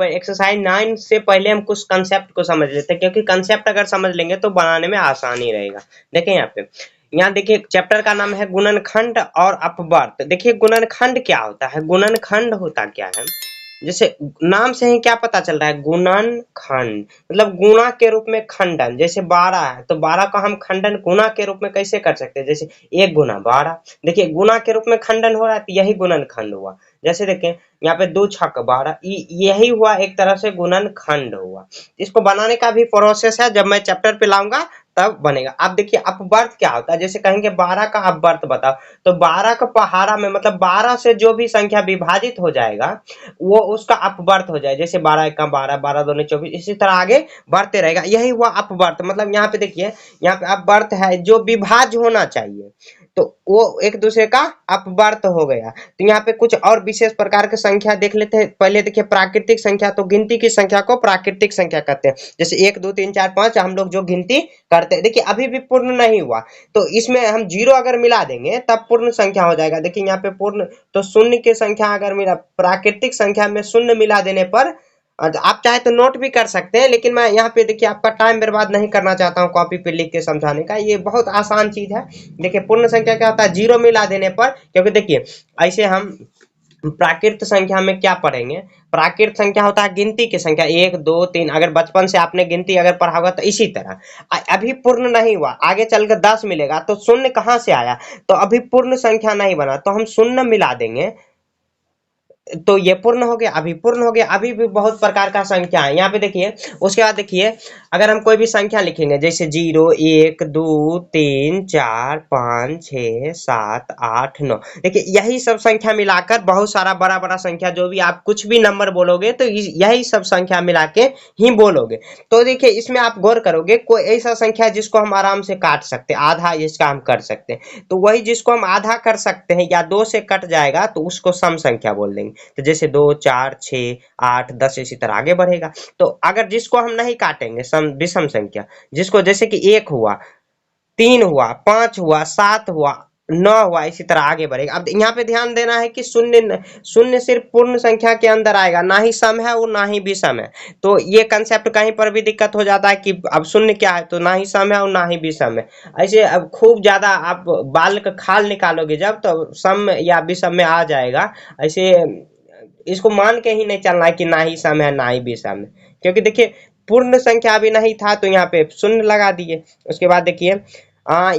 Exercise 9 से पहले हम कुछ कंसेप्ट को समझ लेते हैं, क्योंकि कंसेप्ट अगर समझ लेंगे तो बनाने में आसानी रहेगा। देखें यहाँ देखिए चैप्टर का नाम है गुणनखंड और अपवर्त। देखिए गुणनखंड क्या होता है, गुणनखंड होता क्या है, जैसे नाम से ही क्या पता चल रहा है, गुणनखंड मतलब गुणा के रूप में खंडन। जैसे 12 है तो 12 का हम खंडन गुणा के रूप में कैसे कर सकते हैं, जैसे 1 गुना 12। देखिए गुणा के रूप में खंडन हो रहा है तो यही गुणनखंड हुआ। जैसे देखें यहाँ पे 2 छक 12, यही हुआ एक तरह से गुणनखंड हुआ। इसको बनाने का भी प्रोसेस है, जब मैं चैप्टर पे लाऊंगा तब बनेगा। अब देखिए अपवर्त क्या होता है, जैसे कहेंगे 12 का अपवर्त बताओ, तो 12 का पहाड़ा में मतलब 12 से जो भी संख्या विभाजित हो जाएगा वो उसका अपवर्त हो जाए। जैसे 12 एक 12, 12 दूनी 24, इसी तरह आगे बढ़ते रहेगा, यही हुआ अपवर्त। मतलब यहाँ पे देखिए यहाँ पे अपवर्त है जो विभाज्य होना चाहिए, तो वो एक दूसरे का अपवर्त हो गया। तो यहाँ पे कुछ और विशेष प्रकार की संख्या देख लेते हैं। पहले देखिए प्राकृतिक संख्या, तो गिनती की संख्या को प्राकृतिक संख्या कहते हैं। जैसे 1 2 3 4 5 हम लोग जो गिनती करते हैं, देखिए अभी भी पूर्ण नहीं हुआ, तो इसमें हम 0 अगर मिला देंगे तब पूर्ण संख्या हो जाएगा। देखिए यहाँ पे पूर्ण, तो शून्य की संख्या अगर मिला, प्राकृतिक संख्या में शून्य मिला देने पर, आप चाहे तो नोट भी कर सकते हैं, लेकिन मैं यहाँ पे देखिए आपका टाइम बर्बाद नहीं करना चाहता हूँ कॉपी पे लिख के समझाने का, ये बहुत आसान चीज है। देखिए पूर्ण संख्या क्या होता है, 0 मिला देने पर, क्योंकि देखिए ऐसे हम प्राकृत संख्या में क्या पढ़ेंगे, प्राकृत संख्या होता है गिनती की संख्या 1 2 3। अगर बचपन से आपने गिनती अगर पढ़ा होगा तो इसी तरह अभी पूर्ण नहीं हुआ, आगे चलकर 10 मिलेगा तो शून्य कहाँ से आया, तो अभी पूर्ण संख्या नहीं बना, तो हम शून्य मिला देंगे तो ये पूर्ण हो गया, अभी पूर्ण हो गया। अभी भी बहुत प्रकार का संख्या है यहाँ पे देखिए। उसके बाद देखिए अगर हम कोई भी संख्या लिखेंगे, जैसे 0 1 2 3 4 5 6 7 8 9, देखिए यही सब संख्या मिलाकर बहुत सारा बड़ा बड़ा संख्या, जो भी आप कुछ भी नंबर बोलोगे तो यही सब संख्या मिला के ही बोलोगे। तो देखिए इसमें आप गौर करोगे, कोई ऐसा संख्या जिसको हम आराम से काट सकते हैं, आधा इसका हम कर सकते हैं, तो वही जिसको हम आधा कर सकते हैं या 2 से कट जाएगा तो उसको सम संख्या बोल देंगे। तो जैसे 2 4 6 8 10 इसी तरह आगे बढ़ेगा। तो अगर जिसको हम नहीं काटेंगे, सम विषम संख्या, जिसको जैसे कि 1 हुआ 3 हुआ 5 हुआ 7 हुआ 9 हुआ, इसी तरह आगे बढ़ेगा। अब यहाँ पे ध्यान देना है कि शून्य शून्य सिर्फ पूर्ण संख्या के अंदर आएगा, ना ही सम है और ना ही विषम है। तो ये कंसेप्ट कहीं पर भी दिक्कत हो जाता है कि अब शून्य क्या है, तो ना ही सम है और ना ही विषम है। ऐसे अब खूब ज्यादा आप बाल का खाल निकालोगे जब, तो सम या विषम में आ जाएगा। ऐसे इसको मान के ही नहीं चलना है कि ना ही सम है ना ही विषम है, क्योंकि देखिए पूर्ण संख्या अभी नहीं था तो यहाँ पे शून्य लगा दिए। उसके बाद देखिए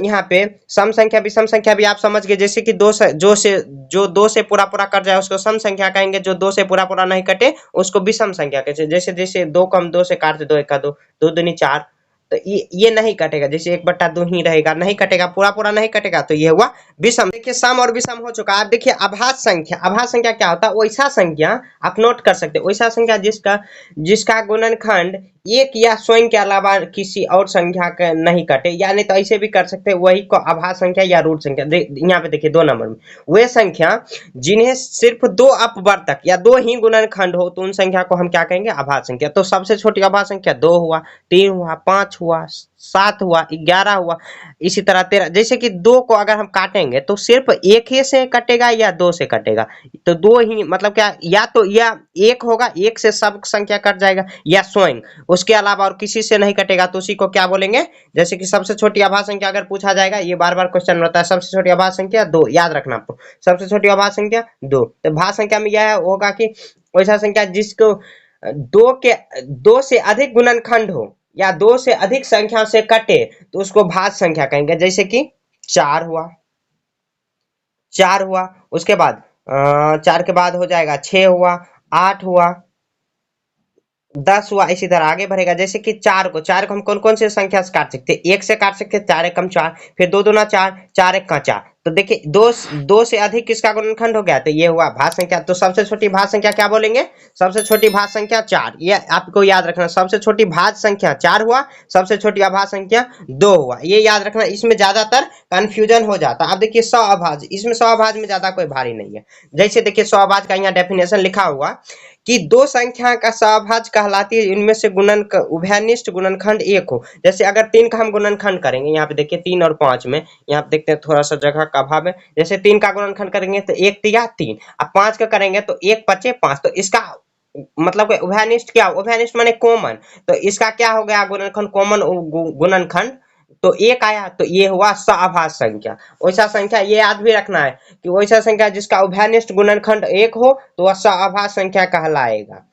यहाँ पे सम संख्या विषम संख्या भी आप समझ गए, जैसे कि जो 2 से पूरा पूरा कट जाए उसको सम संख्या कहेंगे, जो 2 से पूरा पूरा नहीं कटे उसको विषम संख्या कहेंगे। जैसे जैसे 2 को हम 2 से काटते, 2 1 2, 2 दूनी 4, तो ये नहीं कटेगा, जैसे 1/2 ही रहेगा, नहीं कटेगा, पूरा पूरा नहीं कटेगा, तो ये हुआ विषम। देखिए सम और विषम हो चुका है। अब देखिए अभाज्य संख्या, अभाज्य संख्या क्या होता है, वैसा संख्या आप नोट कर सकते हैं, वैसा संख्या जिसका गुणनखंड एक या स्वयं के अलावा किसी और संख्या का नहीं कटे, यानी तो ऐसे भी कर सकते हैं, वही को अभाज्य संख्या या रूट संख्या। यहाँ पे देखिए 2 नंबर में वे संख्या जिन्हें सिर्फ 2 अपवर्तक या 2 ही गुणनखंड हो, तो उन संख्या को हम क्या कहेंगे, अभाज्य संख्या। तो सबसे छोटी अभाज्य संख्या 2 हुआ, 3 हुआ, 5 हुआ, 7 हुआ, 11 हुआ, इसी तरह 13। जैसे कि 2 को अगर हम काटेंगे तो सिर्फ एक ही से कटेगा या 2 से कटेगा, तो 2 ही मतलब क्या, या तो या 1 होगा, 1 से सब संख्या कट जाएगा, या स्वयं उसके अलावा और किसी से नहीं कटेगा, तो उसी को क्या बोलेंगे। जैसे कि सबसे छोटी अभाज्य संख्या अगर पूछा जाएगा, ये बार बार क्वेश्चन रहता है, सबसे छोटी अभाज्य संख्या 2, याद रखना आपको, सबसे छोटी अभाज्य संख्या 2। तो भाज्य संख्या में यह होगा कि वैसा संख्या जिसको 2 से अधिक गुणनखंड हो या 2 से अधिक संख्या से कटे, तो उसको भाज्य संख्या कहेंगे। जैसे कि 4 हुआ, 4 हुआ, उसके बाद 4 के बाद हो जाएगा 6 हुआ, 8 हुआ, 10 हुआ, इसी तरह आगे बढ़ेगा। जैसे कि 4 को हम कौन कौन से संख्या से काट सकते हैं, 1 से काट सकते हैं, 4 एकम 4, फिर 2 दूना 4, 4 एक का 4। तो देखिए 2 से अधिक किसका गुणनखंड हो गया, तो ये हुआ भाज्य संख्या। तो सबसे छोटी भाज्य संख्या क्या बोलेंगे, सबसे छोटी भाज्य संख्या 4, ये आपको याद रखना। सबसे छोटी भाज्य संख्या 4 हुआ, सबसे छोटी अभाज्य संख्या 2 हुआ, ये याद रखना। इसमें ज्यादातर कंफ्यूजन हो जाता है। अब देखिए 100 अभाज्य, इसमें 100 अभाज्य में ज्यादा कोई भारी नहीं है। जैसे देखिए 100 अभाज्य का यहाँ डेफिनेशन लिखा हुआ कि 2 संख्या का सहभाज्य कहलाती है इनमें से उभयनिष्ठ गुणनखंड 1 हो। जैसे अगर 3 का हम गुणनखंड करेंगे, यहाँ पे देखिए 3 और 5 में, यहाँ पे देखते हैं थोड़ा सा जगह का अभाव है। जैसे 3 का गुणनखंड करेंगे तो 1 3 अब 5 का करेंगे तो 1 5 5, तो इसका मतलब कि उभयनिष्ठ क्या, उभयनिष्ठ माने कॉमन, तो इसका क्या हो गया गुणनखंड, कॉमन गुणनखंड, तो एक आया, तो ये हुआ सआभाज्य संख्या। वैसा संख्या ये याद भी रखना है कि वैसा संख्या जिसका उभयनिष्ठ गुणनखंड एक हो तो वह सआभाज्य संख्या कहलाएगा।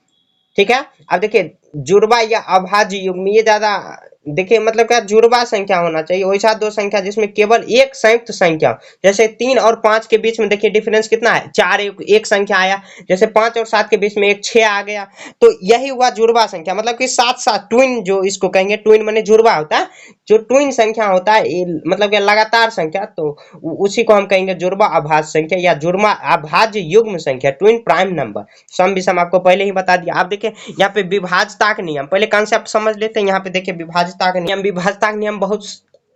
ठीक है। अब देखिए जुड़वा या अभाज्य युग्म, ये ज्यादा देखिए मतलब क्या, जुड़वा संख्या होना चाहिए, वैसा दो संख्या जिसमें केवल एक संयुक्त संख्या, जैसे 3 और 5 के बीच में देखिए डिफरेंस कितना है, 4, एक संख्या आया, जैसे 5 और 7 के बीच में एक 6 आ गया, तो यही हुआ जुड़वा संख्या, मतलब कि साथ साथ ट्विन, जो इसको कहेंगे ट्विन माने जुड़वा होता है, जो ट्विन संख्या होता है मतलब कि लगातार संख्या, तो उसी को हम कहेंगे जुड़वा अभाज्य संख्या या जुड़वा अभाज्य युग्म संख्या, ट्विन प्राइम नंबर। सम विषम आपको पहले ही बता दिया। आप देखिए यहाँ पे विभाज्यता का नियम, पहले कॉन्सेप्ट समझ लेते हैं। यहाँ पे देखिए विभाज्यता का नियम, विभाज्यता का नियम बहुत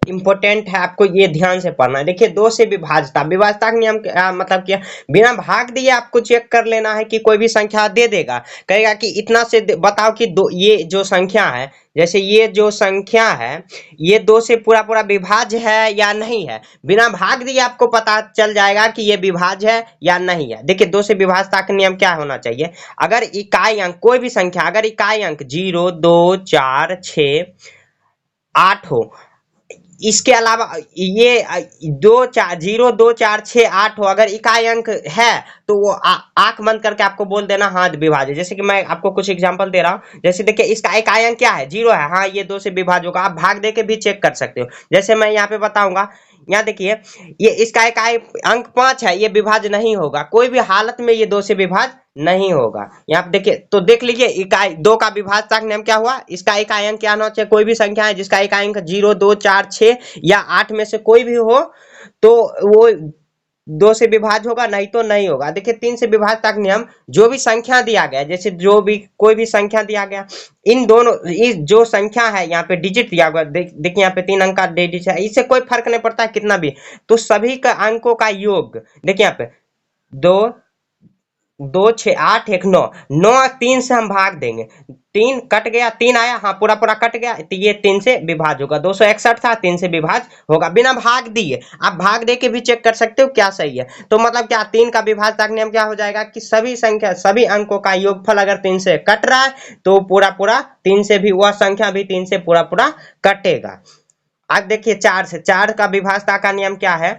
इंपॉर्टेंट है, आपको ये ध्यान से पढ़ना है। देखिए दो से विभाज्यता, विभाज्यता का नियम मतलब क्या, बिना भाग दिए आपको चेक कर लेना है कि कोई भी संख्या दे देगा, कहेगा कि इतना से बताओ कि दो, ये जो संख्या है, जैसे ये जो संख्या है ये 2 से पूरा पूरा विभाज्य है या नहीं है, बिना भाग दिए आपको पता चल जाएगा कि ये विभाज्य है या नहीं है। देखिए 2 से विभाज्यता का नियम क्या होना चाहिए, अगर इकाई अंक कोई भी संख्या, अगर इकाई अंक 0, 2, 4, 6, 8 हो, इसके अलावा ये 0, 2, 4, 6, 8 हो, अगर इकाई अंक है तो वो आंख बंद करके आपको बोल देना हाँ विभाज्य। जैसे कि मैं आपको कुछ एग्जांपल दे रहा हूँ, जैसे देखिए इसका इकाई अंक क्या है, 0 है, हाँ ये 2 से विभाज्य होगा, आप भाग दे के भी चेक कर सकते हो। जैसे मैं यहाँ पे बताऊंगा, यहाँ देखिए ये इसका इकाई अंक 5 है, ये विभाज्य नहीं होगा, कोई भी हालत में ये 2 से विभाज्य नहीं होगा। यहाँ पे देखिए, तो देख लीजिए इकाई 2 का विभाज्यता का नियम क्या हुआ, इसका इकाई अंक क्या होना चाहिए, कोई भी संख्या है जिसका इकाई अंक 0, 2, 4, 6 या 8 में से कोई भी हो तो वो 2 से विभाज्य होगा, नहीं तो नहीं होगा। देखिए 3 से विभाज्यता का नियम, जो भी संख्या दिया गया, जैसे जो भी कोई भी संख्या दिया गया, इन दोनों इस जो संख्या है यहाँ पे डिजिट दिया हुआ, देखिए यहाँ पे 3 अंक का डिजिट है, इससे कोई फर्क नहीं पड़ता कितना भी, तो सभी का अंकों का योग, देखिए यहाँ पे 2, 2, 6, 8, 1, 9, 9 3 से हम भाग देंगे, 3 कट गया, 3 आया, हाँ पूरा पूरा कट गया, तो ये 3 से विभाज्य होगा, 261 था, 3 से विभाज्य होगा, बिना भाग दिए। आप भाग दे के भी चेक कर सकते हो क्या सही है। तो मतलब क्या, 3 का विभाज्यता का नियम क्या हो जाएगा कि सभी संख्या, सभी अंकों का योगफल अगर 3 से कट रहा है तो पूरा पूरा 3 से भी, वह संख्या भी 3 से पूरा पूरा कटेगा। अब देखिए 4 से, 4 का विभाज्यता का नियम क्या है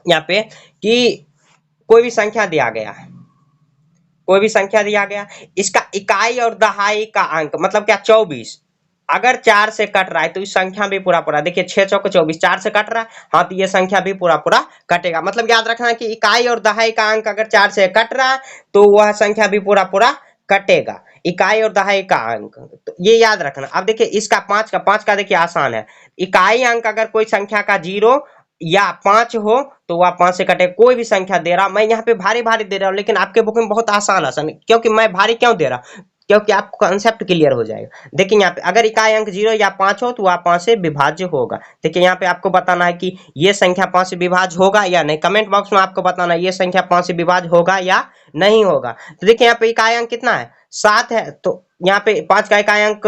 यहाँ पे, कि कोई भी संख्या दिया गया है, कोई भी संख्या दिया गया, इसका इकाई और दहाई का अंक मतलब क्या 24, अगर 4 से कट रहा है तो इस संख्या भी पूरा पूरा, देखिए 6 चौके 24, 4 से कट रहा है, हाँ तो ये संख्या भी पूरा पूरा कटेगा। मतलब याद रखना कि इकाई और दहाई का अंक अगर 4 से कट रहा है तो वह संख्या भी पूरा पूरा कटेगा, इकाई और दहाई का अंक, तो ये याद रखना। अब देखिए इसका 5 का देखिए आसान है, इकाई अंक अगर कोई संख्या का 0 या 5 हो तो वह 5 से कटे, कोई भी संख्या दे रहा, मैं यहाँ पे भारी भारी दे रहा हूँ लेकिन आपके बुक में बहुत आसान आसान, क्योंकि मैं भारी क्यों दे रहा, क्योंकि आपको कंसेप्ट क्लियर हो जाएगा। देखिए यहाँ पे अगर इकाई अंक 0 या 5 हो तो वह 5 से विभाज्य होगा। देखिए यहाँ पे आपको बताना है कि ये संख्या 5 से विभाज्य होगा या नहीं, कमेंट बॉक्स में आपको बताना है ये संख्या 5 से विभाज्य होगा या नहीं होगा। तो देखिए यहाँ पे इकाई अंक कितना है, 7 है, तो यहाँ पे 5 का इकाई अंक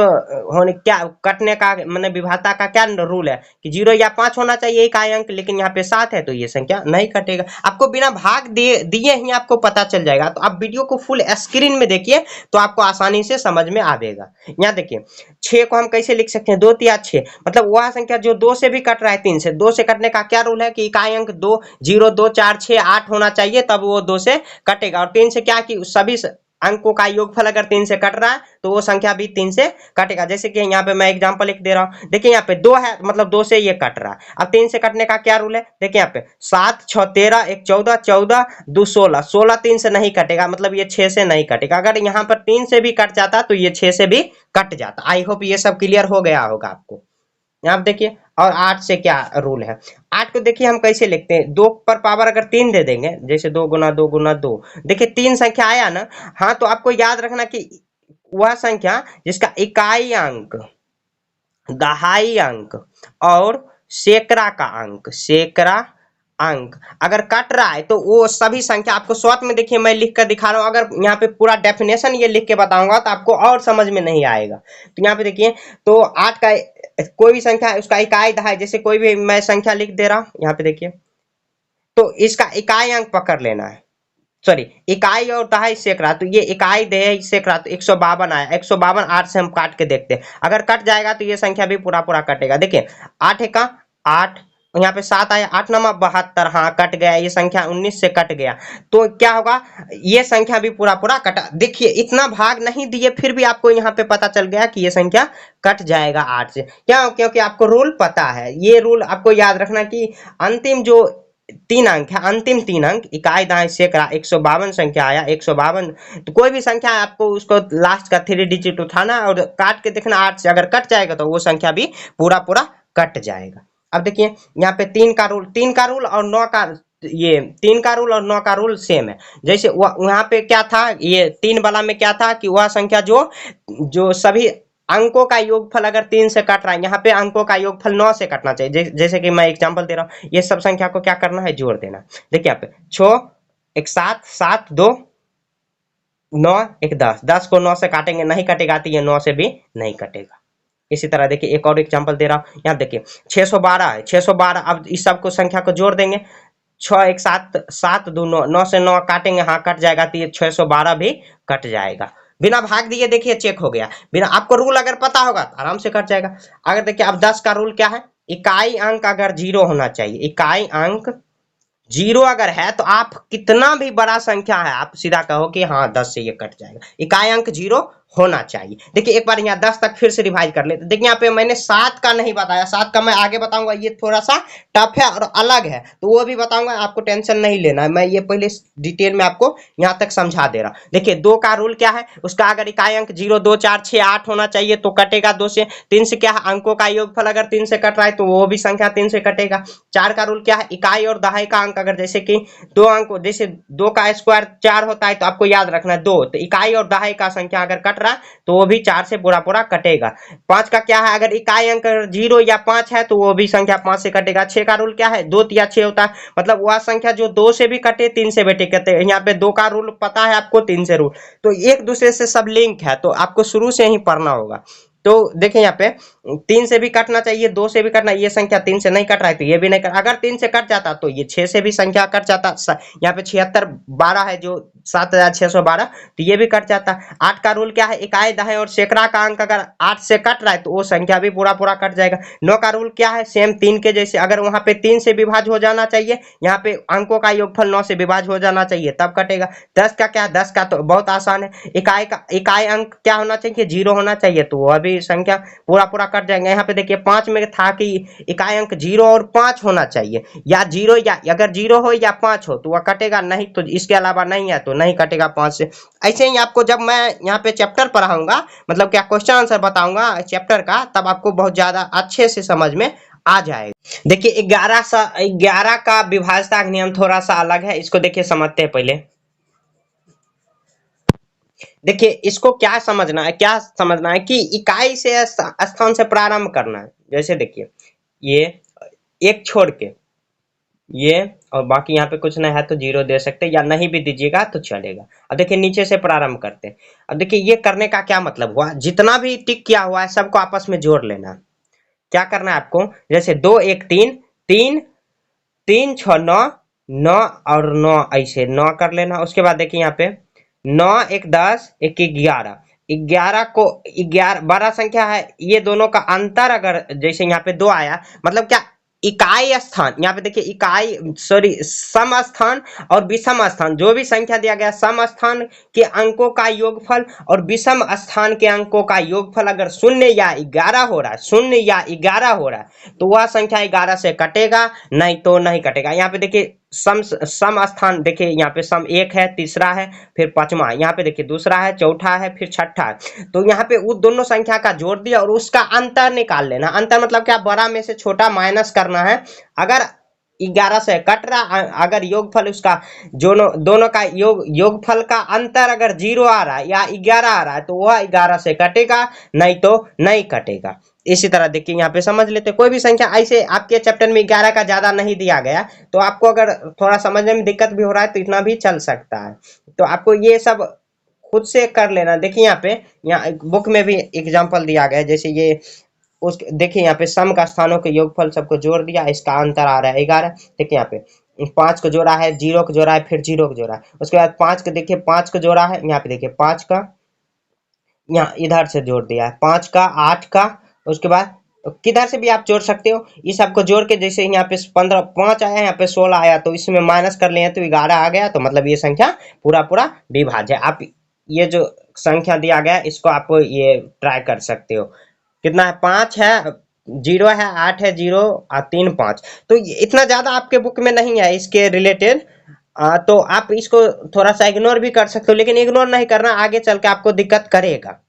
होने क्या कटने का मतलब विभाज्यता का क्या रूल है कि 0 या 5 होना चाहिए इकाई अंक, लेकिन यहाँ पे 7 है तो ये संख्या नहीं कटेगा। आपको बिना भाग दिए ही आपको पता चल जाएगा, तो आप वीडियो को फुल स्क्रीन में देखिए तो आपको आसानी से समझ में आएगा। यहाँ देखिए 6 को हम कैसे लिख सकते हैं, 2 तिया 6, मतलब वह संख्या जो 2 से भी कट रहा है, 3 से, 2 से कटने का क्या रूल है कि इकाई अंक 2, 0, 2, 4, 6, 8 होना चाहिए तब वो 2 से कटेगा, और 3 से क्या कि सभी अंकों का योगफल अगर 3 से कट रहा है तो वो संख्या भी 3 से कटेगा। जैसे कि यहाँ पे मैं एग्जांपल लिख दे रहा हूँ, देखिए यहाँ पे 2 है मतलब 2 से ये कट रहा है, अब 3 से कटने का क्या रूल है, देखिए यहाँ पे 7, 6, 13, 1, 14, 14, 2, 16, 16 3 से नहीं कटेगा, मतलब ये 6 से नहीं कटेगा। अगर यहाँ पर 3 से भी कट जाता तो ये 6 से भी कट जाता। आई होप ये सब क्लियर हो गया होगा आपको। यहाँ देखिए, और 8 से क्या रूल है, 8 को देखिए हम कैसे लिखते हैं, 2 पर पावर अगर 3 दे देंगे, जैसे 2 गुना 2 गुना 2, देखिए 3 संख्या आया ना, हाँ तो आपको याद रखना कि वह संख्या जिसका इकाई अंक, दहाई अंक और सैकड़ा का अंक, सैकड़ा अंक अगर कट रहा है तो वो सभी संख्या, आपको शॉर्ट में देखिए मैं लिख कर दिखा रहा हूँ, अगर यहाँ पे पूरा डेफिनेशन ये लिख के बताऊंगा तो आपको और समझ में नहीं आएगा। तो यहाँ पे देखिए, तो 8 का कोई भी संख्या है उसका इकाई दहाई, जैसे कोई भी मैं संख्या लिख दे रहा हूँ यहाँ पे देखिए, तो इसका इकाई अंक पकड़ लेना है, सॉरी इकाई और दहाई सैकड़ा, तो ये इकाई दहाई सैकड़ा तो 152 आया। 152 8 से हम काट के देखते हैं, अगर कट जाएगा तो ये संख्या भी पूरा पूरा कटेगा। देखिए 8 का 8, यहाँ पे 7 आया, 8 नंबर 72, हाँ कट गया, ये संख्या 19 से कट गया, तो क्या होगा, ये संख्या भी पूरा पूरा कटा। देखिए इतना भाग नहीं दिए फिर भी आपको यहाँ पे पता चल गया कि ये संख्या कट जाएगा 8 से। क्यों? क्योंकि आपको रूल पता है, ये रूल आपको याद रखना कि अंतिम जो 3 अंक है, अंतिम 3 अंक इकाई दहाई सैकड़ा 152 संख्या आया, 152, तो कोई भी संख्या है आपको उसको लास्ट का 3 डिजिट उठाना और काट के देखना, 8 से अगर कट जाएगा तो वो संख्या भी पूरा पूरा कट जाएगा। अब देखिए यहाँ पे 3 का रूल और 9 का, ये 3 का रूल और 9 का रूल सेम है। जैसे वहां पे क्या था, ये 3 वाला में क्या था कि वह संख्या जो जो सभी अंकों का योगफल अगर 3 से कट रहा है, यहाँ पे अंकों का योगफल 9 से कटना चाहिए। जैसे कि मैं एग्जांपल दे रहा हूँ, ये सब संख्या को क्या करना है, जोड़ देना। देखिए यहाँ पे 6 1 7 7 2 9 1 10, 10 को 9 से काटेंगे नहीं कटेगा, तो ये 9 से भी नहीं कटेगा। इसी तरह देखिए एक और एग्जांपल दे रहा हूँ, यहाँ देखिए 612 है, 612, अब इस सब को संख्या को जोड़ देंगे, 6 1 7 7 2 9, 9 से 9 काटेंगे, हाँ कट जाएगा, तो ये 612 भी कट जाएगा। बिना भाग दिए देखिए चेक हो गया, बिना आपको रूल अगर पता होगा तो आराम से कट जाएगा। अगर देखिए अब 10 का रूल क्या है, इकाई अंक अगर 0 होना चाहिए, इकाई अंक 0 अगर है तो आप कितना भी बड़ा संख्या है आप सीधा कहो कि हाँ 10 से ये कट जाएगा, इकाई अंक 0 होना चाहिए। देखिए एक बार यहाँ 10 तक फिर से रिवाइज कर लेते। देखिए यहाँ पे मैंने 7 का नहीं बताया, 7 का मैं आगे बताऊंगा, ये थोड़ा सा टफ है और अलग है, तो वो भी बताऊंगा, आपको टेंशन नहीं लेना है, मैं ये पहले डिटेल में आपको यहाँ तक समझा दे रहा। देखिए 2 का रूल क्या है, उसका अगर इकाई अंक 0 2 4 6 8 होना चाहिए तो कटेगा 2 से। 3 से क्या है, अंकों का योगफल अगर 3 से कट रहा है तो वो भी संख्या 3 से कटेगा। 4 का रूल क्या है, इकाई और दहाई का अंक अगर जैसे कि 2 अंक, जैसे 2 का स्क्वायर 4 होता है, तो आपको याद रखना है 2, तो इकाई और दहाई का संख्या अगर कट रहा है तो वो भी 4 से पूरा पूरा कटेगा। 5 का क्या है, अगर इकाई अंक 0 या 5 है तो वो भी संख्या 5 से कटेगा। 6 का रूल क्या है, 2 या 6 होता है, मतलब वह संख्या जो 2 से भी कटे 3 से भी कटे। यहाँ पे 2 का रूल पता है आपको, 3 से रूल, तो एक दूसरे से सब लिंक है, तो आपको शुरू से ही पढ़ना होगा। तो देखिए यहाँ पे 3 से भी कटना चाहिए, 2 से भी कटना, ये संख्या 3 से नहीं कट रहा है तो ये भी नहीं कट, अगर 3 से कट जाता तो ये 6 से भी संख्या कट जाता। यहाँ पे 76 12 है जो 7612, तो ये भी कट जाता। 8 का रूल क्या है, इकाई दहाई और सैकड़ा का अंक अगर 8 से कट रहा है तो वो संख्या भी पूरा पूरा कट जाएगा। 9 का रूल क्या है, सेम 3 के जैसे, अगर वहां पे 3 से विभाज्य हो जाना चाहिए, यहाँ पे अंकों का योगफल 9 से विभाज्य हो जाना चाहिए तब कटेगा। 10 का क्या, 10 का तो बहुत आसान है, इकाई अंक क्या होना चाहिए, 0 होना चाहिए, तो वह भी संख्या पूरा पूरा कट जाएंगे। यहाँ पे देखिए 5 में था कि इकाई अंक 0 और 5 होना चाहिए, या 0 या अगर 0 हो या 5 हो तो वह कटेगा, नहीं तो इसके अलावा नहीं है तो नहीं कटेगा 5 से। ऐसे ही आपको जब मैं यहाँ पे चैप्टर पढ़ाऊंगा, मतलब क्या क्वेश्चन आंसर बताऊंगा चैप्टर का, तब आपको बहुत ज्यादा अच्छे से समझ में आ जाएगा। देखिए 11 का विभाज्यता का नियम थोड़ा सा अलग है, इसको देखिए समझते हैं पहले। देखिए इसको क्या समझना है कि इकाई से स्थान से प्रारंभ करना है। जैसे देखिए ये एक छोड़ के ये, और बाकी यहाँ पे कुछ नहीं है तो 0 दे सकते, या नहीं भी दीजिएगा तो चलेगा। अब देखिए नीचे से प्रारंभ करते हैं। अब देखिए ये करने का क्या मतलब हुआ, जितना भी टिक किया हुआ है सबको आपस में जोड़ लेना। क्या करना है आपको, जैसे 2 1 3 3 3 6 9 9 और 9, ऐसे 9 कर लेना। उसके बाद देखिए यहाँ पे 9 1 10 1 11, 11 को 11 बड़ा संख्या है, ये दोनों का अंतर अगर जैसे यहाँ पे 2 आया, मतलब क्या, इकाई स्थान, यहाँ पे देखिए सम स्थान और विषम स्थान, जो भी संख्या दिया गया सम स्थान के अंकों का योगफल और विषम स्थान के अंकों का योगफल अगर 0 या 11 हो रहा है, 0 या 11 हो रहा है, तो वह संख्या 11 से कटेगा, नहीं तो नहीं कटेगा। यहाँ पे देखिए सम स्थान, देखिए यहाँ पे सम 1 है, तीसरा है, फिर पांचवा, यहाँ पे देखिए दूसरा है, चौथा है, फिर छठा है, तो यहाँ पे उस दोनों संख्या का जोड़ दिया और उसका अंतर निकाल लेना। अंतर मतलब क्या, बड़ा में से छोटा माइनस करना है। अगर 11 से कट रहा, अगर योगफल उसका दोनों का योगफल का अंतर अगर 0 आ रहा है या 11 आ रहा है तो वह 11 से कटेगा, नहीं तो नहीं कटेगा। इसी तरह देखिए यहाँ पे समझ लेते, कोई भी संख्या ऐसे आपके चैप्टर में 11 का ज्यादा नहीं दिया गया, तो आपको अगर थोड़ा समझने में दिक्कत भी हो रहा है तो इतना भी चल सकता है, तो आपको ये सब खुद से कर लेना। देखिए यहाँ पे, यहाँ बुक में भी एग्जाम्पल दिया गया है, जैसे ये उस देखिए यहाँ पे सम का स्थानों के योगफल सबको जोड़ दिया, इसका अंतर आ रहा है 11। देखिए यहाँ पे 5 को जोड़ा है, 0 को जोड़ा है, फिर 0 को जोड़ा है, उसके बाद 5 को देखिए 5 को जोड़ा है, यहाँ पे देखिए 5 का यहाँ इधर से जोड़ दिया है, 5 का 8 का, उसके बाद किधर से भी आप जोड़ सकते हो। इस सबको जोड़ के जैसे यहाँ पे 15 5 आया, यहाँ पे 16 आया, तो इसमें माइनस कर लिए तो 11 आ गया, तो मतलब ये संख्या पूरा पूरा विभाज्य है। आप ये जो संख्या दिया गया इसको आप ये ट्राई कर सकते हो। कितना है, 5 है, 0 है, 8 है, 0 और 3 5। तो इतना ज्यादा आपके बुक में नहीं है इसके रिलेटेड, तो आप इसको थोड़ा सा इग्नोर भी कर सकते हो, लेकिन इग्नोर नहीं करना, आगे चल के आपको दिक्कत करेगा।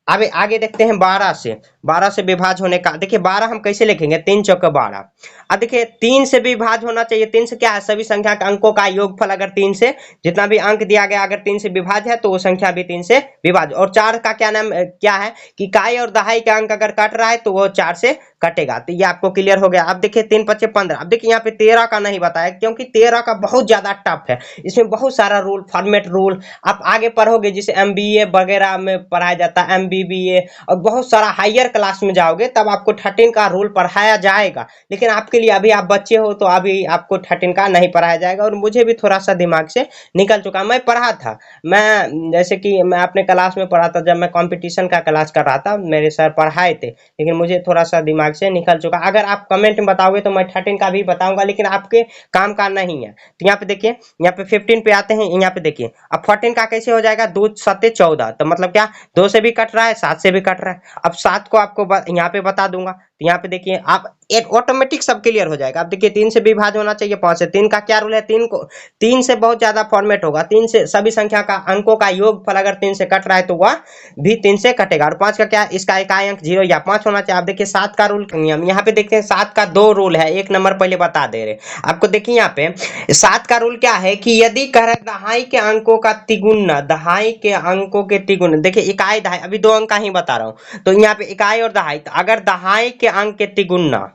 अब आगे देखते हैं 12 से विभाज्य होने का। देखिए 12 हम कैसे लिखेंगे, 3 चौके 12। अब देखिए 3 से विभाज्य होना चाहिए। 3 से क्या है, सभी संख्या के अंकों का योगफल, अगर 3 से जितना भी अंक दिया गया अगर 3 से विभाज्य है तो वो संख्या भी 3 से विभाज्य। और 4 का क्या नाम क्या है कि इकाई और दहाई का अंक अगर कट रहा है तो वो 4 से कटेगा। तो ये आपको क्लियर हो गया। अब देखिए 3 5 15। अब देखिए यहाँ पे 13 का नहीं बताया, क्योंकि 13 का बहुत ज्यादा टफ है, इसमें बहुत सारा रूल, फॉर्मेट रूल आप आगे पढ़ोगे, जिसे MBA वगैरह में पढ़ाया जाता है, MBBA, और बहुत सारा हायर क्लास में जाओगे तब आपको 13 का रूल पढ़ाया जाएगा। लेकिन आपके लिए अभी आप बच्चे हो तो अभी आपको 13 का नहीं पढ़ाया जाएगा, और मुझे भी थोड़ा सा दिमाग से निकल चुका। मैं पढ़ा था, मैं जैसे कि मैं अपने क्लास में पढ़ा था, जब मैं कंपटीशन का क्लास कर रहा था मेरे सर पढ़ाए थे, लेकिन मुझे थोड़ा सा दिमाग से निकल चुका। अगर आप कमेंट में बताओगे तो मैं 13 का भी बताऊंगा, लेकिन आपके काम का नहीं है। तो यहाँ पे देखिए, यहाँ पे 15 पे आते हैं, यहाँ पे देखिए अब 14 का कैसे हो जाएगा, 2 7 14। तो मतलब क्या, 2 से भी कट रहा है, 7 से भी कट रहा है। अब 7 को आपको यहाँ पे बता दूंगा, तो यहाँ पे देखिए आप एक ऑटोमेटिक सब क्लियर हो जाएगा। अब देखिए 3 से विभाज्य होना चाहिए 5 से। 3 का क्या रूल है, 3 से बहुत ज्यादा फॉर्मेट होगा। 3 से सभी संख्या का अंकों का योगफल अगर 3 से कट रहा है तो वह भी 3 से कटेगा। और 5 का क्या, इसका इकाई अंक 0 या 5 होना चाहिए। आप देखिए 7 का रूल, यहाँ पे देखते हैं 7 का 2 रूल है, 1 नंबर पहले बता दे रहे आपको। देखिए यहाँ पे 7 का रूल क्या है कि यदि कह रहे दहाई के अंकों का तिगुना, दहाई के अंकों के तिगुना, देखिए इकाई दहाई अभी 2 अंक का ही बता रहा हूं, तो यहाँ पे इकाई और दहाई, तो अगर दहाई के अंक के तिगुना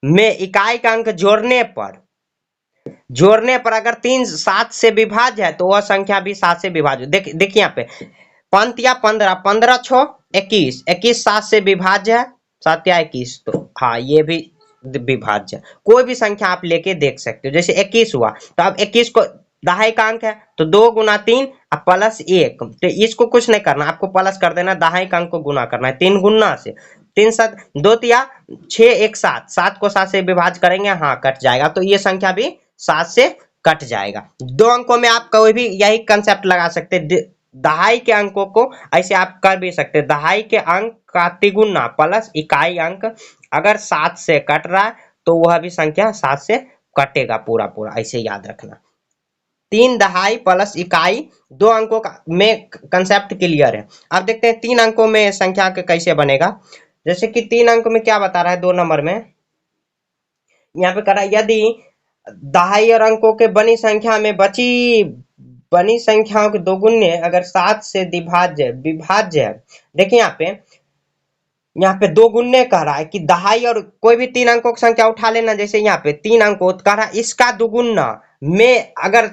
में इकाई का अंक जोड़ने पर अगर 3 7 से विभाज्य है तो वह संख्या भी 7 से विभाज्य। देखिए यहाँ पे पंक्तियां 15 15 6 21, 21 7 से विभाज्य है, 7 या 21, तो हाँ ये भी विभाज्य। कोई भी संख्या आप लेके देख सकते हो, जैसे 21 हुआ, तो अब 21 को दहाई का अंक है तो 2 गुना 3 प्लस 1, तो इसको कुछ नहीं करना, आपको प्लस कर देना, दहाई का अंक को गुना करना है 3 गुना से, 3 7 2 तिया 6 1 7, 7 को 7 से विभाज्य करेंगे, हाँ कट जाएगा, तो ये संख्या भी 7 से कट जाएगा। 2 अंकों में आप कोई भी यही कंसेप्ट लगा सकते हैं, दहाई के अंकों को ऐसे आप कर भी सकते हैं, दहाई के अंक का तिगुना प्लस इकाई अंक अगर 7 से कट रहा है तो वह भी संख्या 7 से कटेगा पूरा पूरा, ऐसे याद रखना। 3 दहाई प्लस इकाई 2 अंकों का में कंसेप्ट क्लियर है। अब देखते हैं 3 अंकों में संख्या के कैसे बनेगा। जैसे कि 3 अंकों में क्या बता रहा है, 2 नंबर में यहाँ पे करा, यदि दहाई और अंकों के बनी संख्या में बनी संख्याओं के दोगुने अगर 7 से विभाज्य है। देखिए यहाँ पे दो गुन्ने कह रहा है कि दहाई और कोई भी 3 अंकों की संख्या उठा लेना, जैसे यहाँ पे 3 अंकों कह रहा है इसका दुगुना में अगर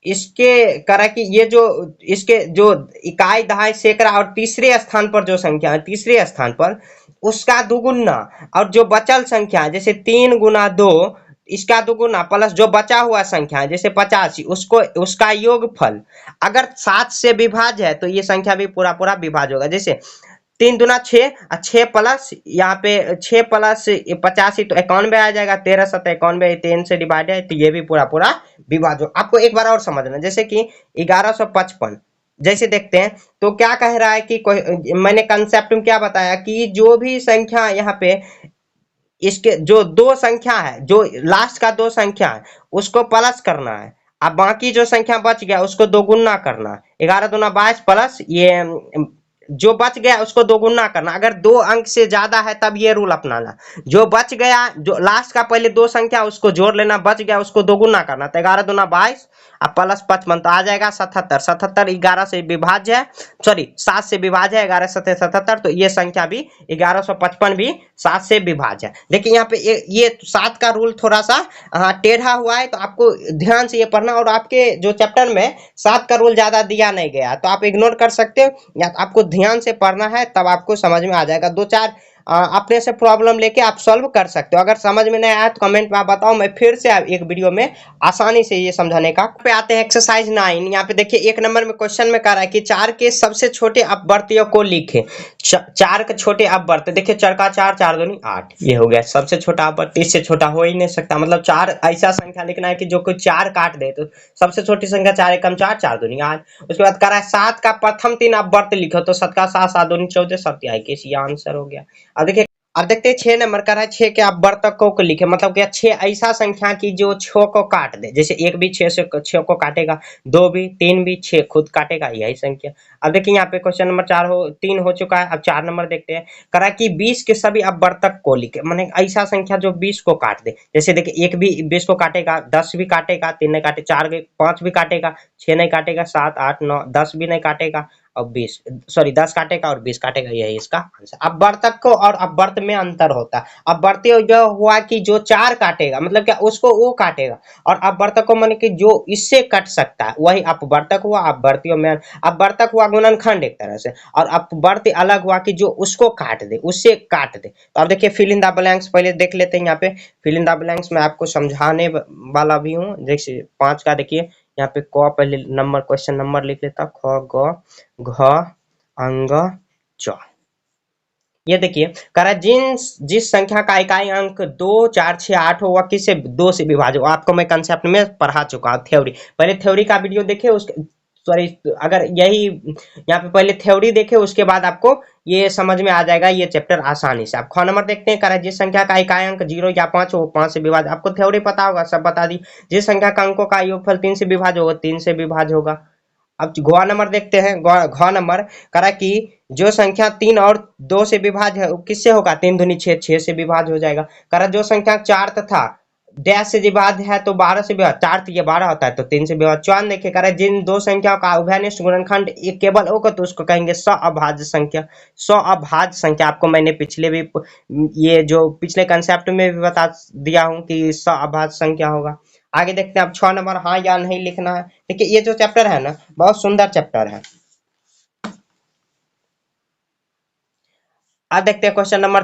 इसके कह रहा है कि ये जो इसके जो इकाई दहाई सैकड़ा और तीसरे स्थान पर जो संख्या है, तीसरे स्थान पर उसका दुगुना, और जो बचल संख्या है जैसे 3 गुना 2 इसका दुगुना प्लस जो बचा हुआ संख्या है जैसे 85 उसको उसका योगफल अगर 7 से विभाज्य है तो ये संख्या भी पूरा पूरा विभाज्य होगा। जैसे 3 दूना 6, 6 प्लस यहाँ पे 6 प्लस 85 तो 91 आ जाएगा, 13 7 91, 3 से डिवाइड है तो ये भी पूरा पूरा विभाज्य। आपको एक बार और समझना, जैसे कि 1155 जैसे देखते हैं तो क्या कह रहा है कि मैंने कंसेप्ट में क्या बताया कि जो भी संख्या यहाँ पे इसके जो 2 संख्या है, जो लास्ट का 2 संख्या है उसको प्लस करना है, अब बाकी जो संख्या बच गया उसको दोगुना करना है। 11 दूना 22 प्लस ये जो बच गया उसको दोगुना करना, अगर 2 अंक से ज्यादा है तब ये रूल अपनाना, जो बच गया जो लास्ट का पहले 2 संख्या उसको जोड़ लेना, बच गया उसको दोगुना करना, तो 11 दूना 22 अब प्लस 55 तो आ जाएगा 77। 77 11 से विभाज्य है, सॉरी 7 से विभाज्य है, 11 7 77, तो ये संख्या भी 1155 भी 7 से विभाज्य है। देखिए यहाँ पे ये 7 का रूल थोड़ा सा टेढ़ा हुआ है, तो आपको ध्यान से ये पढ़ना, और आपके जो चैप्टर में 7 का रूल ज्यादा दिया नहीं गया तो आप इग्नोर कर सकते हो, या आपको ध्यान से पढ़ना है तब आपको समझ में आ जाएगा। 2 4 अपने से प्रॉब्लम लेके आप सॉल्व कर सकते हो। अगर समझ में नहीं आया तो कमेंट में आप बताओ, मैं फिर से एक वीडियो में आसानी से ये समझाने का। पे आते हैं एक्सरसाइज 9। यहाँ पे देखिए 1 नंबर में क्वेश्चन में कह रहा है कि 4 के सबसे छोटे अपवर्तियों को लिखे। 4 के छोटे अपवर्त, देखिए 4 का 4, 4 दूनी 8, ये हो गया सबसे छोटा अपवर्त। इससे छोटा हो ही नहीं सकता, मतलब 4 ऐसा संख्या लिखना है कि जो कोई 4 काट दे, तो सबसे छोटी संख्या 4 एकम 4, 4 दूनी 8। उसके बाद कह रहा है 7 का प्रथम 3 अपवर्त लिखो, तो 7 का 7, 7 दूनी 14, 7 21, ये आंसर हो गया। अब देखिए, अब देखते हैं 6 नंबर का है 6 के अपवर्तकों को लिखे, मतलब क्या 6 ऐसा संख्या की जो 6 को काट दे, जैसे 1 भी 6 से 6 को काटेगा, 2 भी, 3 भी, 6 खुद काटेगा, यही संख्या। अब देखिए यहाँ पे क्वेश्चन नंबर 3 हो चुका है। अब 4 नंबर देखते हैं, करा कि 20 के सभी अपवर्तक को लिखे, माने ऐसा संख्या जो 20 को काट दे। जैसे देखिए 1 भी 20 को काटेगा, 10 भी काटेगा, 3 नहीं काटे, 4 भी, 5 भी काटेगा, 6 नहीं काटेगा, 7 8 9 10 भी नहीं काटेगा, और 10 काटेगा और 20 काटेगा, यही इसका आंसर। अपवर्तक को और अपवर्त में अंतर होता है। अपवर्त्य जो हुआ कि जो 4 काटेगा, मतलब क्या उसको वो काटेगा, और अपवर्तक को माने कि जो इससे कट सकता है, वही अपवर्तक हुआ। अपवर्त्य में अपवर्तक हुआ गुणनखंड एक तरह से, और अपवर्त्य अलग हुआ कि जो उसको काट दे, उससे काट दे। तो अब देखिए फिल इन द ब्लैंक्स पहले देख लेते हैं। यहाँ पे फिल इन द ब्लैंक्स में आपको समझाने वाला भी हूँ। जैसे 5 का देखिए यहाँ पे क पहले नंबर, क्वेश्चन नंबर लिख लेता, ख ग घ अंग च। ये देखिए कह रहा है जिस संख्या का इकाई अंक 2 4 6 8 हो, वह किससे 2 से विभाज्य हो। आपको मैं कंसेप्ट में पढ़ा चुका हूँ, थ्योरी। पहले थ्योरी का वीडियो देखे, उसके सॉरी, अगर यही यहाँ पे पहले थ्योरी देखे, उसके बाद आपको ये समझ में आ जाएगा ये चैप्टर आसानी से। आप ख नंबर देखते हैं, कह रहा है जिस संख्या का इकाई अंक 0 या 5 हो, 5 से विभाज्य। आपको थ्योरी पता होगा, सब बता दी। जिस संख्या का अंकों का योगफल 3 से विभाज्य होगा, 3 से विभाज्य होगा। अब घ नंबर देखते हैं, घ नंबर करा कि जो संख्या 3 और 2 से विभाज्य है, वो किससे होगा, 3 दूनी 6, 6 से विभाज्य हो जाएगा। करा जो संख्या 4 तथा डैश से विभाज्य है, तो 12 से विभाज्य, 4 तो ये 12 होता है, तो 3 से विभाज्य। चौहान देखिए, करा जिन दो संख्याओं का उभयनिष्ठ गुणनखंड एक केवल होगा, तो उसको कहेंगे सअभाज्य संख्या। सअभाज्य संख्या आपको मैंने पिछले भी, ये जो पिछले कंसेप्ट में भी बता दिया हूँ कि सअभाज्य संख्या होगा। आगे देखते हैं, अब 6 नंबर हाँ या नहीं लिखना है। देखिए ये जो चैप्टर है ना, बहुत सुंदर चैप्टर है। आज देखते हैं क्वेश्चन नंबर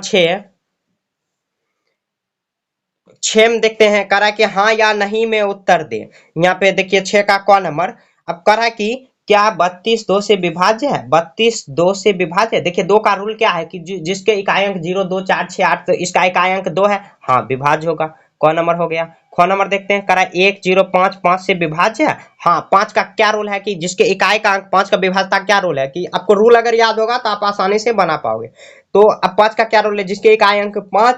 6 में देखते हैं, करा कि हाँ या नहीं में उत्तर दे। यहाँ पे देखिए 6 का क नंबर। अब करा कि क्या 32 2 से विभाज्य है, 32 2 से विभाज्य है। देखिए 2 का रूल क्या है कि जिसके इकाई अंक 0 2 4 6 8, तो इसका इकाई अंक 2 है, हाँ विभाज्य होगा। क नंबर हो गया। ख नंबर देखते हैं, करा 1 0 5 5 से विभाज्य है, हाँ। 5 का क्या रूल है कि जिसके इकाई का अंक 5 का विभाज्यता क्या रूल है, कि आपको रूल अगर याद होगा तो आप आसानी से बना पाओगे। तो अब 5 का क्या रूल है, जिसके इकाई अंक 5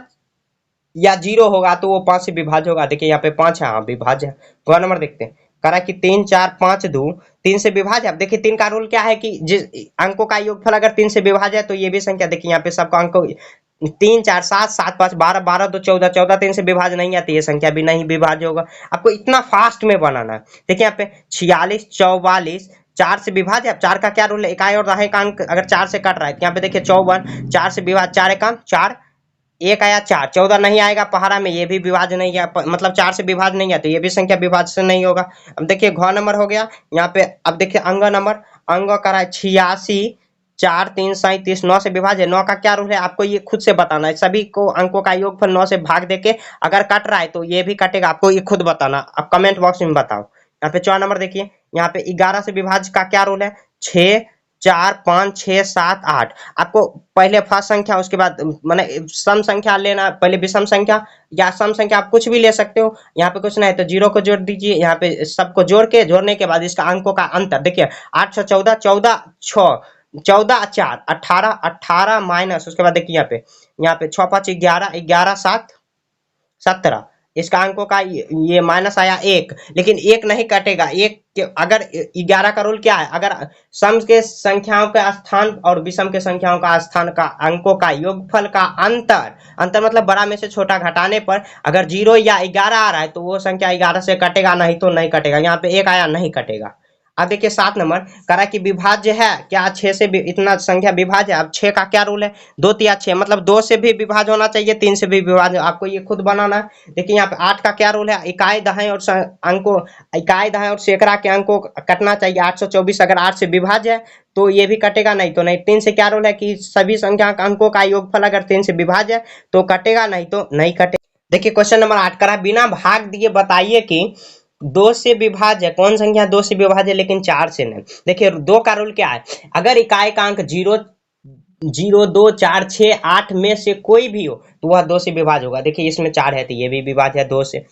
या 0 होगा तो वो 5 से विभाज्य होगा। देखिए यहाँ पे 5 है, हाँ विभाज्य है। ग नंबर देखते हैं, करा कि 3 4 5 2 3 से विभाज्य है। अब देखिए 3 का रूल क्या है कि जिस अंकों का योगफल अगर 3 से विभाज्य है, तो ये भी संख्या देखिए यहाँ पे सबका अंक 3 4 7 7 5 12 12 2 14 14 3 से विभाज्य नहीं आती, ये संख्या भी नहीं विभाज्य होगा। आपको इतना फास्ट में बनाना है। देखिए यहाँ पे 46 44 4 से विभाज्य है। 4 का क्या रूल है, इकाई और दहाई का अंक अगर 4 से कट रहा है, यहाँ पे देखिए 54 4 से विभाज्य, 4 एकम 4, 1 आया 4, 14 नहीं आएगा पहाड़ा में, ये भी विभाज्य नहीं है, मतलब 4 से विभाज्य नहीं है, तो ये भी संख्या विभाज्य से नहीं होगा। अब देखिए घ नंबर हो गया यहाँ पे। अब देखिए अंग नंबर, अंग करा है 86 4 3 37 9 से विभाज्य। 9 का क्या रूल है, आपको ये खुद से बताना है। सभी को अंकों का योगफल 9 से भाग देके अगर कट रहा है, तो ये भी कटेगा, आपको ये खुद बताना। आप कमेंट बॉक्स में बताओ। यहाँ पे 4 नंबर देखिए, यहाँ पे 11 से विभाज्य का क्या रूल है, 6 4 5 6 7 8। आपको पहले फर्स्ट संख्या, उसके बाद माने सम संख्या लेना, पहले विषम संख्या या सम संख्या, आप कुछ भी ले सकते हो। यहाँ पे कुछ नहीं तो 0 को जोड़ दीजिए, यहाँ पे सबको जोड़ने के बाद इसका अंकों का अंतर देखिए, 8 6 14 14 6 14 4 18 18 माइनस, उसके बाद देखिए यहाँ पे 6 5 11 11 7 17, इसका अंकों का ये माइनस आया 1, लेकिन 1 नहीं कटेगा। 1 अगर 11 का रूल क्या है, अगर सम के संख्याओं का स्थान और विषम के संख्याओं का स्थान का अंकों का योगफल का अंतर मतलब बड़ा में से छोटा घटाने पर अगर 0 या 11 आ रहा है, तो वो संख्या 11 से कटेगा, नहीं तो नहीं कटेगा। यहाँ पे 1 आया, नहीं कटेगा। अब देखिए 7 नंबर करा कि विभाज्य है क्या, 6 से इतना संख्या विभाज्य है। अब 6 का क्या रूल है, 2 तिया 6 मतलब 2 से भी विभाज्य होना चाहिए, 3 से भी विभाज्य, आपको ये खुद बनाना है। देखिए यहाँ पे 8 का क्या रूल है, इकाई दहाई और अंकों, इकाई दहाई और सैकड़ा के अंकों कटना चाहिए। 824 अगर 8 से विभाज्य है तो ये भी कटेगा, नहीं तो नहीं। 3 से क्या रूल है कि सभी संख्या अंकों का योगफल अगर 3 से विभाज्य है तो कटेगा, नहीं तो नहीं कटेगा। देखिए क्वेश्चन नंबर 8 करा बिना भाग दिए बताइए कि 2 से विभाज्य कौन संख्या 2 से विभाज्य लेकिन 4 से नहीं। देखिए 2 का रूल क्या है, अगर इकाई का अंक 0 0 2 4 6 8 में से कोई भी हो तो वह 2 से विभाज्य होगा। देखिए इसमें 4 है तो ये भी विभाज्य है 2 से,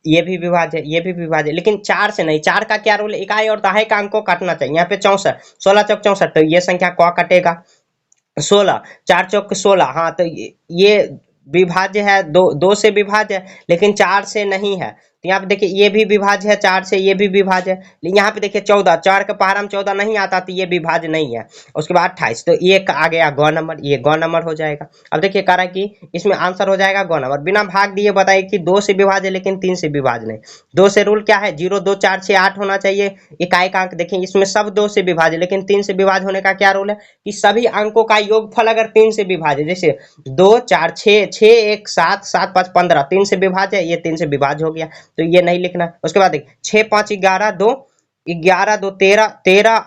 ये भी विभाज्य है, ये भी विभाज्य है, लेकिन 4 से नहीं। 4 का क्या रूल है, इकाई और दहाई का अंक को काटना चाहिए। यहाँ पे 64 16 चौक 64 तो ये संख्या क कटेगा, 16 4 चौक 16, हाँ तो ये विभाज्य है, दो से विभाज्य है लेकिन 4 से नहीं है। तो यहाँ पे देखिए ये भी विभाज्य है 4 से, ये भी विभाज्य है। यहाँ पे देखिए 14, 4 के पहाड़ा में 14 नहीं आता तो ये विभाज्य नहीं है। उसके बाद 28 तो ये आ गया ग नंबर, ये ग नंबर हो जाएगा। अब देखिए कह रहा है कि इसमें आंसर हो जाएगा ग नंबर। बिना भाग दिए बताइए कि 2 से विभाज्य लेकिन 3 से विभाज्य नहीं। 2 से रूल क्या है, 0 2 4 6 8 होना चाहिए इकाई का अंक। देखिए इसमें सब 2 से विभाज्य, लेकिन 3 से विभाज्य होने का क्या रूल है कि सभी अंकों का योगफल अगर 3 से विभाज्य, जैसे 2 4 6 6 1 7 7 5 15 3 से विभाज्य है, ये 3 से विभाज्य हो गया तो ये नहीं लिखना। उसके बाद देखिए 6 5 11 2 11 2 13 13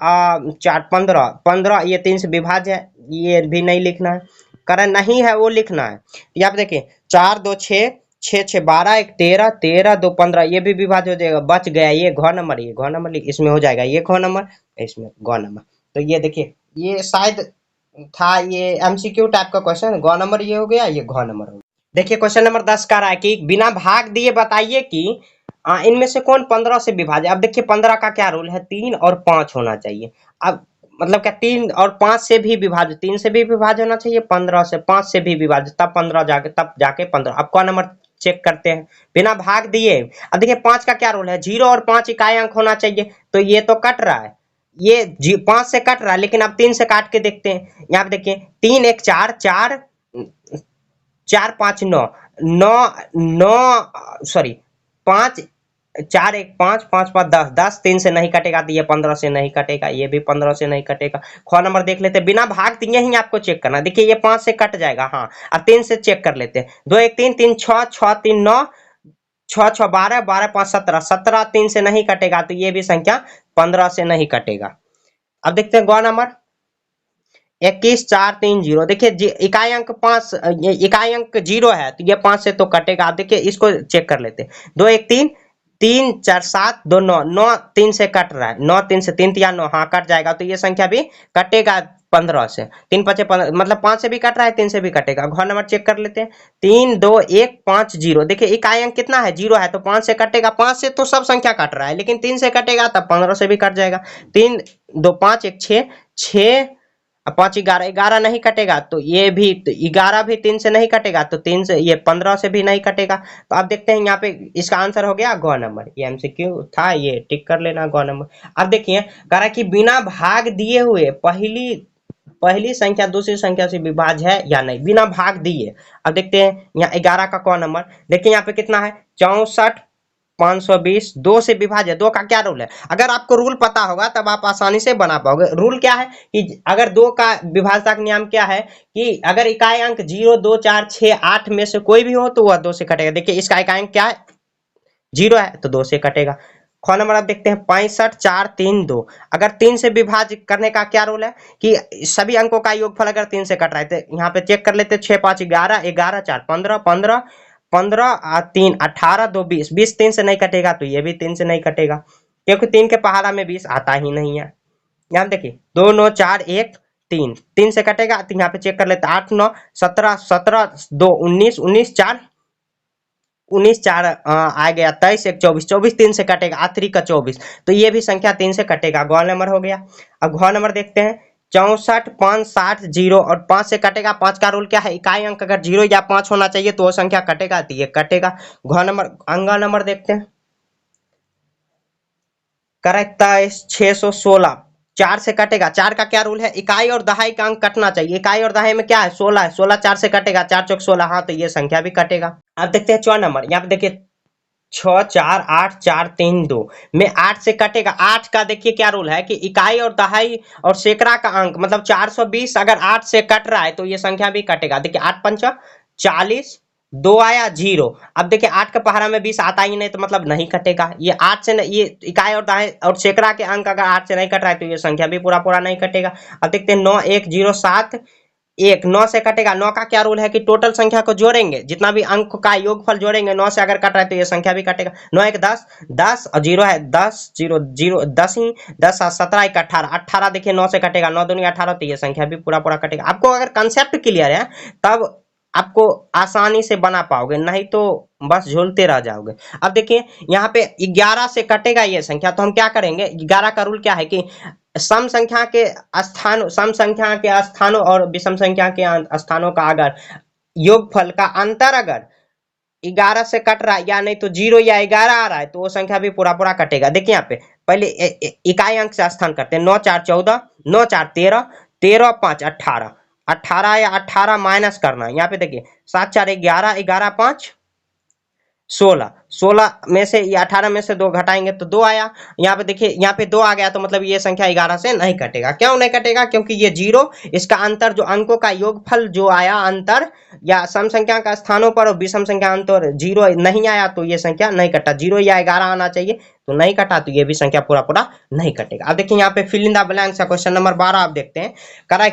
4 15 15 ये 3 से विभाज्य है, ये भी नहीं लिखना है। कारण नहीं है वो लिखना है। यहाँ पे देखिए 4 2 6 6 6 12 1 13 13 2 15 ये भी विभाज्य हो जाएगा, बच गया ये घ नंबर, ये घ नंबर इसमें हो जाएगा, ये घ नंबर इसमें ग नंबर। तो ये देखिए ये शायद था ये एमसीक्यू टाइप का क्वेश्चन, ग नंबर ये हो गया, ये घ नंबर हो गया। देखिए क्वेश्चन नंबर 10 का रहा है कि बिना भाग दिए बताइए कि इनमें से कौन 15 से विभाज्य। अब देखिए 15 का क्या रूल है, 3 और 5 होना चाहिए। अब मतलब क्या 3 और 5 से भी विभाज्य, 3 से भी विभाज्य होना चाहिए, 15 से 5 से भी विभाज्य, तब 15 जाके तब जाके 15। अब कौन नंबर चेक करते हैं बिना भाग दिए। अब देखिए 5 का क्या रूल है, 0 और 5 इकाई अंक होना चाहिए, तो ये तो कट रहा है, ये 5 से कट रहा है, लेकिन अब 3 से काट के देखते हैं। यहाँ पे देखिए 3 1 4 4 4 5 9 9 9 सॉरी 5 4 1 5 5 5 10 10 3 से नहीं कटेगा तो ये 15 से नहीं कटेगा, ये भी 15 से नहीं कटेगा। ख नंबर देख लेते हैं, बिना भाग दिए ही आपको चेक करना। देखिए ये 5 से कट जाएगा, हाँ। अब 3 से चेक कर लेते हैं, 2 1 3 3 6 6 3 9 6 6 12 12 5 17 17 3 से नहीं कटेगा तो ये भी संख्या 15 से नहीं कटेगा। अब देखते हैं ग नंबर 21 4 3 0। देखिए इकाई अंक 5, इकाई अंक 0 है तो ये 5 से तो कटेगा। आप देखिए इसको चेक कर लेते हैं, 2 1 3 3 4 7 2 9 9 3 से कट रहा है, 9 3 से 3 या 9, हाँ कट जाएगा तो ये संख्या भी कटेगा 15 से। 3 5 15 मतलब 5 से भी कट रहा है, 3 से भी कटेगा। घ नंबर चेक कर लेते हैं, 3 2 1 5 0। देखिए इकाई अंक कितना है, 0 है तो 5 से कटेगा, 5 से तो सब संख्या कट रहा है, लेकिन 3 से कटेगा तब 15 से भी कट जाएगा। 3 2 5 1 6 6 5 11 11 नहीं कटेगा तो ये भी, तो 11 भी 3 से नहीं कटेगा तो 3 से ये 15 से भी नहीं कटेगा। तो आप देखते हैं यहाँ पे इसका आंसर हो गया ग नंबर, ये एमसीक्यू था, ये टिक कर लेना ग नंबर। अब देखिए कह रहा है कि बिना भाग दिए हुए पहली संख्या दूसरी संख्या से विभाज्य है या नहीं, बिना भाग दिए। अब देखते हैं यहाँ 11 का क नंबर, देखिए यहाँ पे कितना है 64 520, 2 से विभाज्य। 2 का क्या रूल है, अगर आपको रूल पता होगा तब आप आसानी से बना पाओगे। रूल क्या है कि अगर 2 का विभाज्यता का नियम क्या है कि अगर इकाई अंक 0 2 4 6 8 में से कोई भी हो तो वह 2 से कटेगा। देखिए इसका इकाई अंक क्या है, 0 है तो 2 से कटेगा। ख नंबर आप देखते हैं 65 4 3 2। अगर 3 से विभाज्य करने का क्या रूल है कि सभी अंकों का योगफल अगर 3 से कट रहा है तो यहाँ पे चेक कर लेते हैं, 6 5 11 11 4 15 15 15 3 18 2 20 20 3 से नहीं कटेगा तो ये भी 3 से नहीं कटेगा, क्योंकि 3 के पहाड़ा में 20 आता ही नहीं है। यहाँ देखिए 2 9 4 1 3 3 से कटेगा तो यहाँ पे चेक कर लेते हैं, 8 9 17 17 2 19 19 4 19 4 आ गया 23 1 24 24 3 से कटेगा, आखिरी का 24 तो ये भी संख्या 3 से कटेगा, ग नंबर हो गया। अब घ नंबर देखते हैं 64 5 60 0 और 5 से कटेगा। 5 का रूल क्या है, इकाई अंक अगर 0 या 5 होना चाहिए तो वो संख्या कटेगा तो ये कटेगा। घ नंबर अंगा नंबर देखते हैं, करेक्ट 616, 4 से कटेगा। 4 का क्या रूल है, इकाई और दहाई का अंक कटना चाहिए, इकाई और दहाई में क्या है 16 है, 16 4 से कटेगा, 4 चौक 16, हाँ तो ये संख्या भी कटेगा। अब देखते हैं 4 नंबर, यहाँ पे देखिए 6 4 8 4 3 2 में 8 से कटेगा। 8 का देखिए क्या रूल है कि इकाई और दहाई और सैकड़ा का अंक मतलब 420 अगर 8 से कट रहा है तो ये संख्या भी कटेगा। देखिए 8 पंचा 40, 2 आया 0। अब देखिए 8 का पहाड़ा में 20 आता ही नहीं तो मतलब नहीं कटेगा। ये 8 से ये इकाई और दहाई और सैकड़ा के अंक अगर 8 से नहीं कट रहा है तो ये संख्या भी पूरा पूरा नहीं कटेगा। अब देखते हैं 9 1 0 7 1 9 से कटेगा। 9 का क्या रूल है कि टोटल संख्या को जोड़ेंगे, जितना भी अंक का योगफल जोड़ेंगे 9 से अगर कट रहा है तो ये संख्या भी कटेगा। 9 1 10 10 और 0 है 10 0 0 10 ही 10 7 17 1 18 18 देखिए 9 से कटेगा। 9 दूनी 18 तो ये संख्या भी पूरा पूरा कटेगा। आपको अगर कंसेप्ट क्लियर है तब आपको आसानी से बना पाओगे, नहीं तो बस झूलते रह जाओगे। अब देखिए यहाँ पे 11 से कटेगा ये संख्या तो हम क्या करेंगे। 11 का रूल क्या है कि सम संख्या के स्थानों और विषम संख्या के स्थानों का अगर योगफल का अंतर अगर 11 से कट रहा है या नहीं तो 0 या 11 आ रहा है तो वो संख्या भी पूरा पूरा कटेगा। देखिए यहाँ पे पहले इकाई अंक से स्थान करते हैं। 9 4 14, 9 4 13, 13 5 18, 18 या 18 माइनस करना है। यहाँ पे देखिए 7 4 11, 11 5 16, 16 में से या 18 में से 2 घटाएंगे तो 2 आया। यहाँ पे देखिए यहाँ पे 2 आ गया तो मतलब ये संख्या 11 से नहीं कटेगा। क्यों नहीं कटेगा? क्योंकि ये 0 इसका अंतर जो अंकों का योगफल जो आया अंतर या सम संख्या का स्थानों पर और विषम संख्या अंतर 0 नहीं आया तो ये संख्या नहीं कटा। 0 या 11 आना चाहिए तो नहीं कटा तो ये भी संख्या पूरा पूरा नहीं कटेगा। अब देखिए यहाँ पे fill in the blanks question number 12 आप देखते हैं करा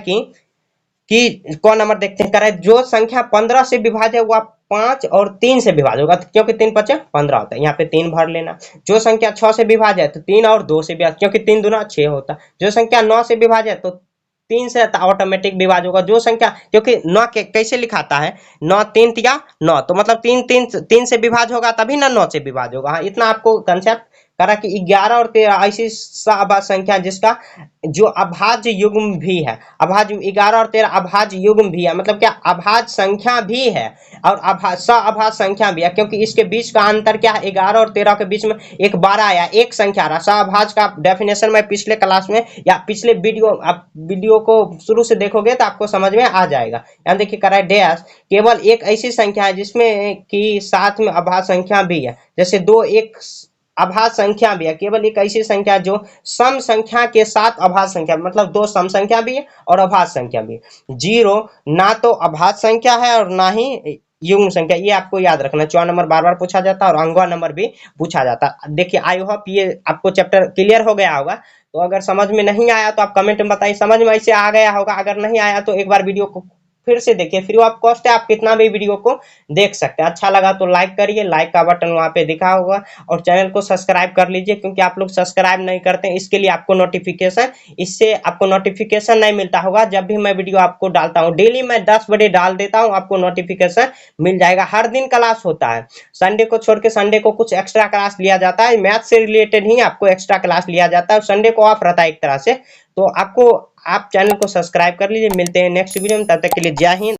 कि कौन नंबर देखते हैं। करें जो संख्या 15 से विभाज्य हुआ 5 और 3 से विभाज्य होगा क्योंकि 3 5 15 होता है। यहाँ पे 3 भर लेना। जो संख्या 6 से विभाज्य है तो 3 और 2 से विभाज्य क्योंकि 3 दूना 6 होता है। जो संख्या 9 से विभाज्य है तो 3 से ऑटोमेटिक विभाज्य होगा। जो संख्या क्योंकि 9 के कैसे लिखाता है 9 3 तिया 9 तो मतलब 3 से विभाज्य होगा तभी ना 9 से विभाज्य होगा। हाँ इतना आपको कंसेप्ट करा कि 11 और 13 ऐसी अभाज्य संख्या जिसका जो अभाज्य युग्म भी है। अभाज्य 11 और 13 अभाज्य युग्म भी है मतलब क्या अभाज्य संख्या भी है और अभाज्य संख्या भी है क्योंकि इसके बीच का अंतर क्या है 11 और 13 के बीच में एक 12 आया एक संख्या रहा। सहअभाज्य का डेफिनेशन मैं पिछले क्लास में या पिछले वीडियो आप वीडियो को शुरू से देखोगे तो आपको समझ में आ जाएगा। यहाँ देखिए करा डैश केवल एक ऐसी संख्या है जिसमें कि साथ में अभाज्य संख्या भी है। जैसे 2 एक अभाज्य संख्या भी है। केवल एक ऐसी संख्या जो सम संख्या के साथ अभाज्य संख्या मतलब 2 सम संख्या भी है और अभाज्य संख्या भी है। 0 ना तो अभाज्य संख्या है और ना ही युग्म संख्या। ये आपको याद रखना। 4 नंबर बार बार पूछा जाता है और अंगवा नंबर भी पूछा जाता है। देखिए आई होप ये आपको चैप्टर क्लियर हो गया होगा। तो अगर समझ में नहीं आया तो आप कमेंट में बताइए। समझ में ऐसे आ गया होगा, अगर नहीं आया तो एक बार वीडियो को फिर से देखिए। फ्री ऑफ कॉस्ट है, आप कितना भी वीडियो को देख सकते हैं। अच्छा लगा तो लाइक करिए, लाइक का बटन वहां पे दिखा होगा और चैनल को सब्सक्राइब कर लीजिए क्योंकि आप लोग सब्सक्राइब नहीं करते हैं। इसके लिए आपको नोटिफिकेशन इससे आपको नोटिफिकेशन नहीं मिलता होगा। जब भी मैं वीडियो आपको डालता हूँ डेली मैं 10 बजे डाल देता हूँ, आपको नोटिफिकेशन मिल जाएगा। हर दिन क्लास होता है, संडे को छोड़ के संडे को कुछ एक्स्ट्रा क्लास लिया जाता है। मैथ से रिलेटेड ही आपको एक्स्ट्रा क्लास लिया जाता है। संडे को ऑफ रहता है एक तरह से। तो आपको आप चैनल को सब्सक्राइब कर लीजिए। मिलते हैं नेक्स्ट वीडियो में, तब तक के लिए जय हिंद।